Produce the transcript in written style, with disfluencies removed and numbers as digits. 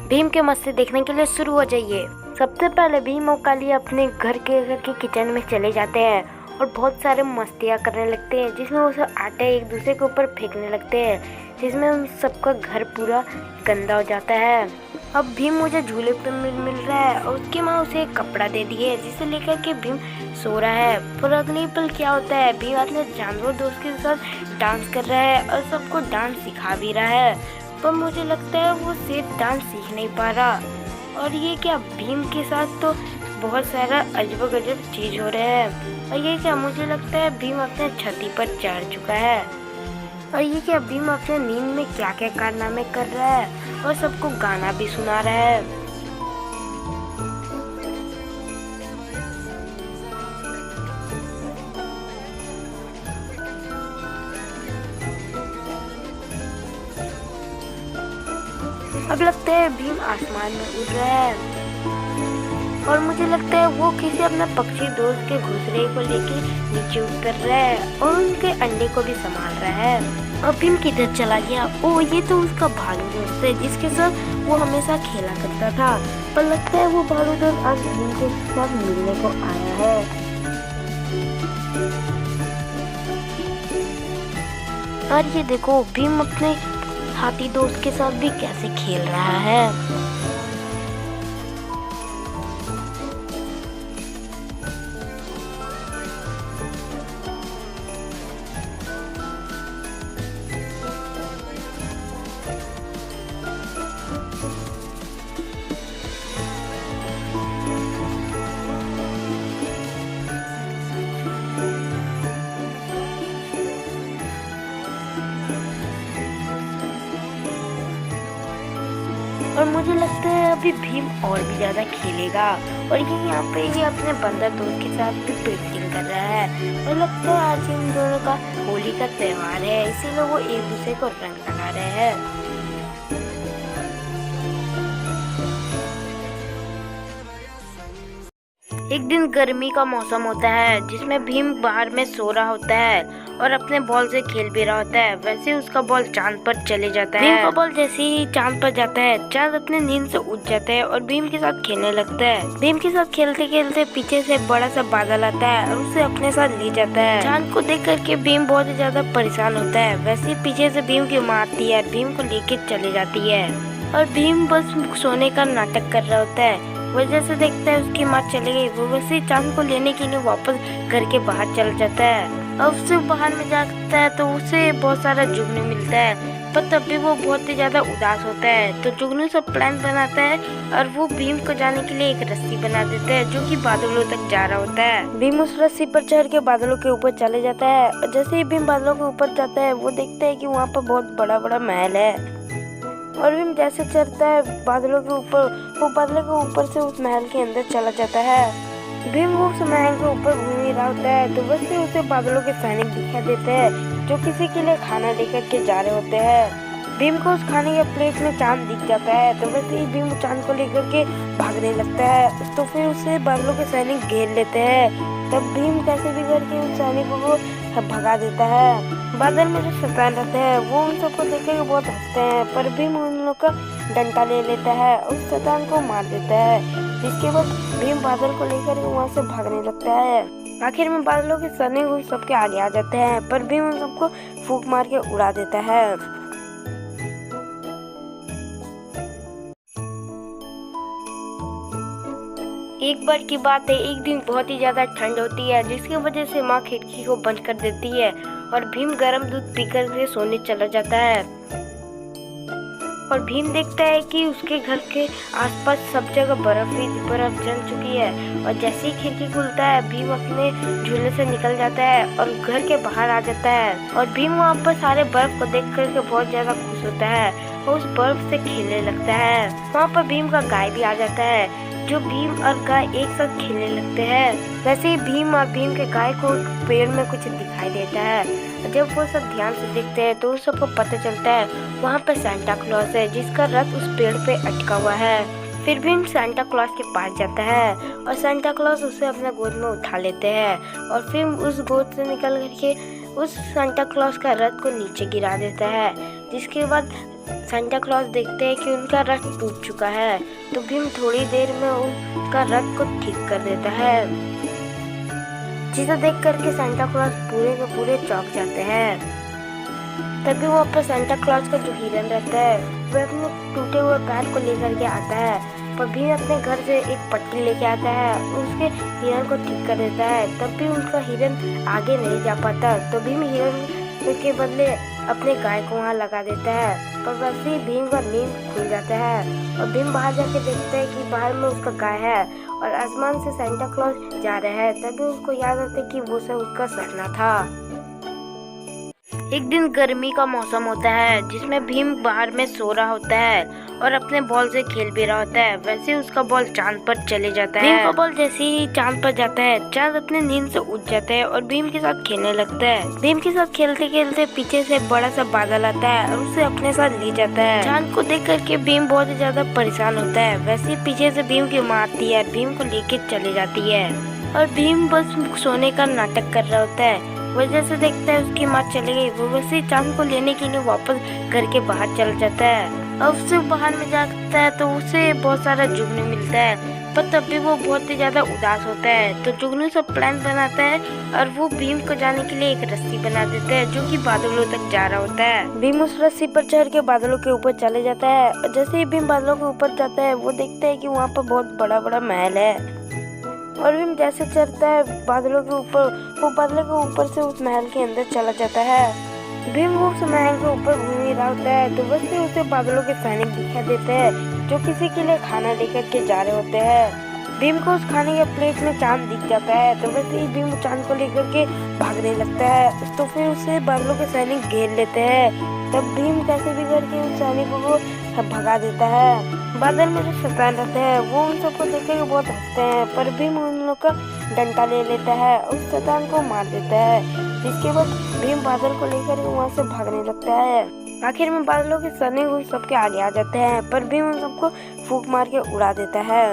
भीम के मस्ती देखने के लिए शुरू हो जाइए। सबसे पहले भीम और काली अपने घर के किचन में चले जाते हैं और बहुत सारे मस्तियाँ करने लगते हैं, जिसमें वो सब आटा एक दूसरे के ऊपर फेंकने लगते हैं, जिसमें उन सबका घर पूरा गंदा हो जाता है। अब भीम मुझे झूले पे मिल रहा है और उसकी माँ उसे एक कपड़ा दे दी है, जिसे लेकर के भीम सो रहा है। पर अगले पल क्या होता है, भीम अपने जानवर दोस्त के साथ डांस कर रहा है और सबको डांस सिखा भी रहा है। पर मुझे लगता है वो सिर्फ डांस सीख नहीं पा रहा, और ये क्या, भीम के साथ तो बहुत सारा अजब-गजब चीज हो रहा है। और ये क्या, मुझे लगता है भीम अपने छाती पर चढ़ चुका है। और ये क्या, भीम अपने नींद में क्या क्या कारनामे कर रहा है और सबको गाना भी सुना रहा है। अब लगता है भीम आसमान में उड़ रहा है, और मुझे लगता है वो किसी अपने पक्षी दोस्त के घोंसले को लेके नीचे उतर रहा है और उनके अंडे को भी संभाल रहा है। और भीम किधर चला गया? ओ, ये तो उसका भालू दोस्त है, जिसके साथ वो हमेशा खेला करता था। पर लगता है वो भालू दोस्त आज भीम के साथ मिलने को आया है। और ये देखो, भीम अपने हाथी दोस्त के साथ भी कैसे खेल रहा है। और मुझे लगता है अभी भीम और भी ज्यादा खेलेगा, और ये यहाँ पे ये अपने बंदर दोस्त के साथ भी पेंटिंग कर रहा है। और लगता है आज इन दोनों का होली का त्योहार है, इसीलिए वो एक दूसरे को रंग लगा रहे हैं। एक दिन गर्मी का मौसम होता है, जिसमें भीम बाहर में सो रहा होता है और अपने बॉल से खेल भी रहा होता है। वैसे उसका बॉल चांद पर चले जाता है। भीम का बॉल जैसे ही चांद पर जाता है, चांद अपने नींद से उठ जाता है और भीम के साथ खेलने लगता है। भीम के साथ खेलते खेलते पीछे से बड़ा सा बादल आता है और उसे अपने साथ ले जाता है। चांद को देख करके भीम बहुत ही ज्यादा परेशान होता है। वैसे पीछे से भीम की माँ आती है, भीम को लेके चले जाती है, और भीम बस सोने का नाटक कर रहा होता है। वो जैसे देखता है उसकी माँ चली गई, वो वैसे चांद को लेने के लिए वापस घर के बाहर चल जाता है। अब उससे बाहर में जाता है तो उसे बहुत सारा जुगनू मिलता है, पर तब भी वो बहुत ही ज्यादा उदास होता है। तो जुगनू सब प्लान बनाता है और वो भीम को जाने के लिए एक रस्सी बना देता है, जो कि बादलों तक जा रहा होता है। भीम उस रस्सी पर चढ़ के बादलों के ऊपर चले जाता है, और जैसे ही भीम बादलों के ऊपर जाता है, वो देखता है कि वहाँ पर बहुत बड़ा बड़ा महल है। और भीम जैसे चढ़ता है बादलों के ऊपर, वो बादलों के ऊपर से उस महल के अंदर चला जाता है। भीम वो उस महल के ऊपर घूम ही रहा होता है, तो वैसे उसे बादलों के सैनिक दिखाई देते हैं, जो किसी के लिए खाना लेकर के जा रहे होते हैं। भीम को उस खाने के प्लेट में चांद दिख जाता है, तो वैसे ही भीम चांद को लेकर के भागने लगता है। तो फिर उसे बादलों के सैनिक घेर लेते हैं। तब भीम कैसे भी करके उन सैनिकों को भगा देता है। बादल में जो शैतान रहते हैं, वो उन सबको देख के बहुत हंसते हैं, पर भीम उन लोग का डंडा ले लेता है और उस शैतान को मार देता है। जिसके बाद भीम बादल को लेकर वहाँ से भागने लगता है। आखिर में बादलों के सैनिक उन सबके आगे आ जाते हैं, पर भीम उन सबको फूंक मार के उड़ा देता है। एक बार की बात है, एक दिन बहुत ही ज्यादा ठंड होती है, जिसकी वजह से माँ खिड़की को बंद कर देती है और भीम गर्म दूध पीकर के सोने चला जाता है। और भीम देखता है कि उसके घर के आसपास सब जगह बर्फ ही बर्फ जम चुकी है। और जैसे ही खिड़की खुलता है, भीम अपने झूले से निकल जाता है और घर के बाहर आ जाता है। और भीम वहाँ पर सारे बर्फ को देख करके बहुत ज्यादा खुश होता है और उस बर्फ से खेलने लगता है। वहाँ पर भीम का गाय भी आ जाता है, जो भीम और गाय एक साथ खेलने लगते हैं। वैसे ही भीम और भीम के गाय को पेड़ में कुछ दिखाई देता है। जब वो सब ध्यान से देखते हैं तो उन सबको पता चलता है वहाँ पे सांता क्लॉज है, जिसका रथ उस पेड़ पे अटका हुआ है। फिर भीम सांता क्लॉज के पास जाता है और सांता क्लॉज उसे अपने गोद में उठा लेते हैं, और फिर उस गोद से निकल करके उस सांता क्लॉज का रथ को नीचे गिरा देता है। जिसके बाद सांता क्लॉज देखते हैं कि उनका रथ टूट चुका है, तो भीम थोड़ी देर में उनका रथ को ठीक कर देता है, जिसे देख करके सांता क्लॉज पूरे के पूरे चौंक जाते हैं। तभी वो अपने सांता क्लॉज का जो हिरन रहता है वह अपने टूटे हुए पैर को लेकर के आता है, पर भीम अपने घर से एक पट्टी लेके आता है और उसके हिरन को ठीक कर देता है। तब भी उनका हिरन आगे नहीं जा पाता, तो भीम हिरन के बदले अपने गाय को वहाँ लगा देता है, पर वैसे ही भीम का नींद खुल जाता है और भीम बाहर जाके देखता है कि बाहर में उसका गाय है और आसमान से सांता क्लॉज जा रहा है। तभी उसको याद आता है कि वो सब उसका सपना था। एक दिन गर्मी का मौसम होता है जिसमें भीम बाहर में सो रहा होता है और अपने बॉल से खेल भी रहा होता है। वैसे उसका बॉल चांद पर चले जाता है। भीम का बॉल जैसे ही चांद पर जाता है, चांद अपने नींद से उठ जाता है और भीम के साथ खेलने लगता है। भीम के साथ खेलते खेलते पीछे से बड़ा सा बादल आता है और उसे अपने साथ ले जाता है। चांद को देख करके भीम बहुत ही ज्यादा परेशान होता है। वैसे पीछे से भीम की माँ आती है, भीम को लेके चले जाती है और भीम बस सोने का नाटक कर रहा होता है। वो जैसे देखता है उसकी माँ चली गई, वो वैसे चांद को लेने के लिए वापस घर के बाहर चल जाता है। अब उससे बाहर में जाता है तो उसे बहुत सारा जुगनू मिलता है, पर तब भी वो बहुत ही ज्यादा उदास होता है। तो जुगनू सब प्लान बनाता है और वो भीम को जाने के लिए एक रस्सी बना देता है जो कि बादलों तक जा रहा होता है। भीम उस रस्सी पर चढ़ के बादलों के ऊपर चले जाता है और जैसे ही भीम बादलों के ऊपर जाता है वो देखता है कि वहाँ पर बहुत बड़ा बड़ा महल है और भीम जैसे चढ़ता है बादलों के ऊपर, वो बादलों के ऊपर से उस महल के अंदर चला जाता है। भीम वो उस महल के ऊपर घूम ही रहा होता है तो वैसे उसे बादलों के सैनिक दिखाई देते हैं जो किसी के लिए खाना लेकर के जा रहे होते हैं। भीम को उस खाने के प्लेट में चांद दिख जाता है, तो वैसे ही भीम चांद को लेकर के भागने लगता है। तो फिर उसे बादलों के सैनिक घेर लेते हैं। तब भीम कैसे भी करके उन सैनिकों को भगा देता है। बादल में जो शैतान रहते हैं वो उन सबको देख के बहुत हंसते हैं, पर भीम उन लोग का डंडा ले लेता है और उस शैतान को मार देता है। जिसके बाद भीम बादल को लेकर वहाँ से भागने लगता है। आखिर में बादलों के सैनिक उन सबके आगे आ जाते हैं, पर भीम उन सबको फूंक मार के उड़ा देता है।